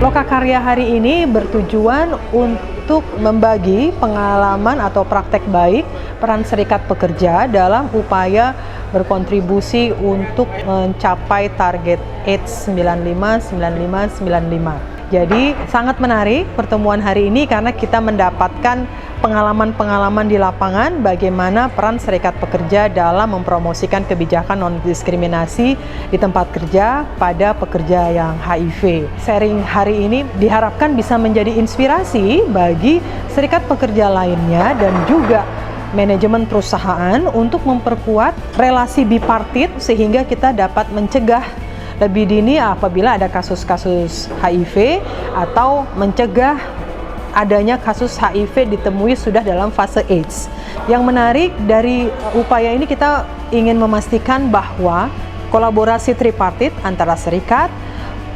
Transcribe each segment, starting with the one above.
Lokakarya hari ini bertujuan untuk membagi pengalaman atau praktek baik peran serikat pekerja dalam upaya berkontribusi untuk mencapai target AIDS 95-95-95. Jadi sangat menarik pertemuan hari ini karena kita mendapatkan pengalaman-pengalaman di lapangan bagaimana peran serikat pekerja dalam mempromosikan kebijakan non-diskriminasi di tempat kerja pada pekerja yang HIV. Sharing hari ini diharapkan bisa menjadi inspirasi bagi serikat pekerja lainnya dan juga manajemen perusahaan untuk memperkuat relasi bipartit sehingga kita dapat mencegah lebih dini apabila ada kasus-kasus HIV atau mencegah adanya kasus HIV ditemui sudah dalam fase AIDS. Yang menarik dari upaya ini kita ingin memastikan bahwa kolaborasi tripartit antara serikat,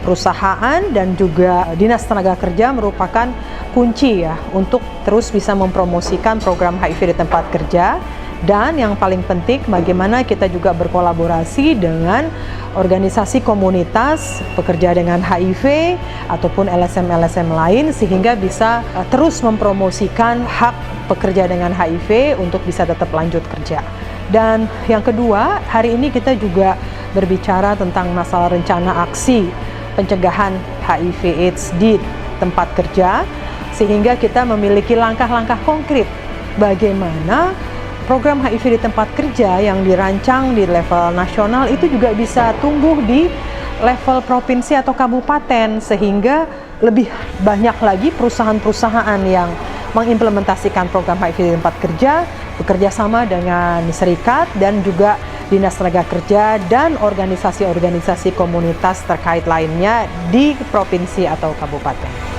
perusahaan dan juga Dinas Tenaga Kerja merupakan kunci ya untuk terus bisa mempromosikan program HIV di tempat kerja. Dan yang paling penting bagaimana kita juga berkolaborasi dengan organisasi komunitas pekerja dengan HIV ataupun LSM-LSM lain sehingga bisa terus mempromosikan hak pekerja dengan HIV untuk bisa tetap lanjut kerja. Dan yang kedua, hari ini kita juga berbicara tentang masalah rencana aksi pencegahan HIV/AIDS di tempat kerja sehingga kita memiliki langkah-langkah konkret bagaimana program HIV di tempat kerja yang dirancang di level nasional itu juga bisa tumbuh di level provinsi atau kabupaten sehingga lebih banyak lagi perusahaan-perusahaan yang mengimplementasikan program HIV di tempat kerja bekerja sama dengan serikat dan juga Dinas Tenaga Kerja dan organisasi-organisasi komunitas terkait lainnya di provinsi atau kabupaten.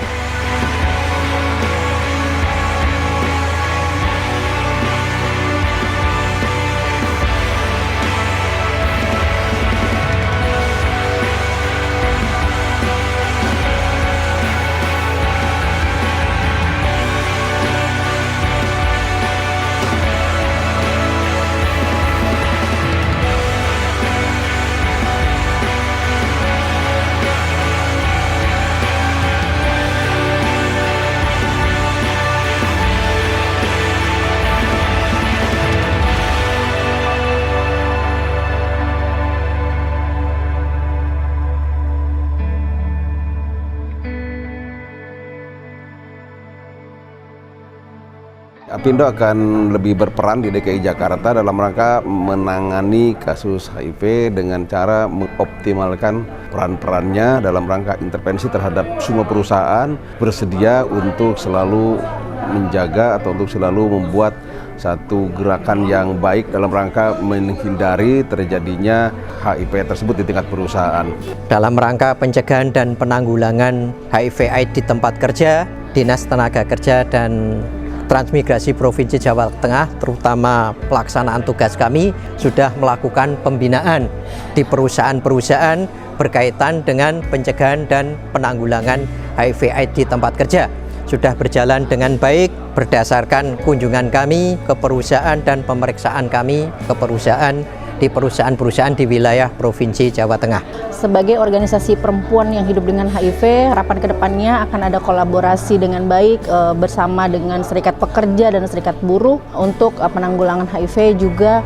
Apindo akan lebih berperan di DKI Jakarta dalam rangka menangani kasus HIV dengan cara mengoptimalkan peran-perannya dalam rangka intervensi terhadap semua perusahaan bersedia untuk selalu menjaga atau untuk selalu membuat satu gerakan yang baik dalam rangka menghindari terjadinya HIV tersebut di tingkat perusahaan. Dalam rangka pencegahan dan penanggulangan HIV/AIDS di tempat kerja, Dinas Tenaga Kerja dan Transmigrasi Provinsi Jawa Tengah, terutama pelaksanaan tugas kami, sudah melakukan pembinaan di perusahaan-perusahaan berkaitan dengan pencegahan dan penanggulangan HIV/AIDS di tempat kerja. Sudah berjalan dengan baik berdasarkan kunjungan kami ke perusahaan dan pemeriksaan kami ke perusahaan di perusahaan-perusahaan di wilayah Provinsi Jawa Tengah. Sebagai organisasi perempuan yang hidup dengan HIV, harapan kedepannya akan ada kolaborasi dengan baik bersama dengan serikat pekerja dan serikat buruh untuk penanggulangan HIV juga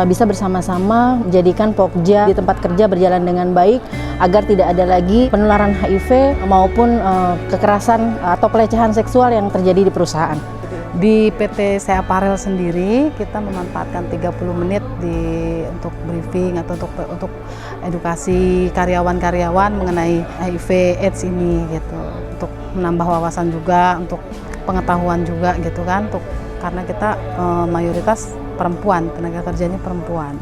bisa bersama-sama menjadikan Pokja di tempat kerja berjalan dengan baik agar tidak ada lagi penularan HIV maupun kekerasan atau pelecehan seksual yang terjadi di perusahaan. Di PT Sea Apparel sendiri kita memanfaatkan 30 menit untuk briefing atau untuk edukasi karyawan-karyawan mengenai HIV/AIDS ini gitu. Untuk menambah wawasan juga, untuk pengetahuan juga gitu kan, karena kita mayoritas perempuan, tenaga kerjanya perempuan.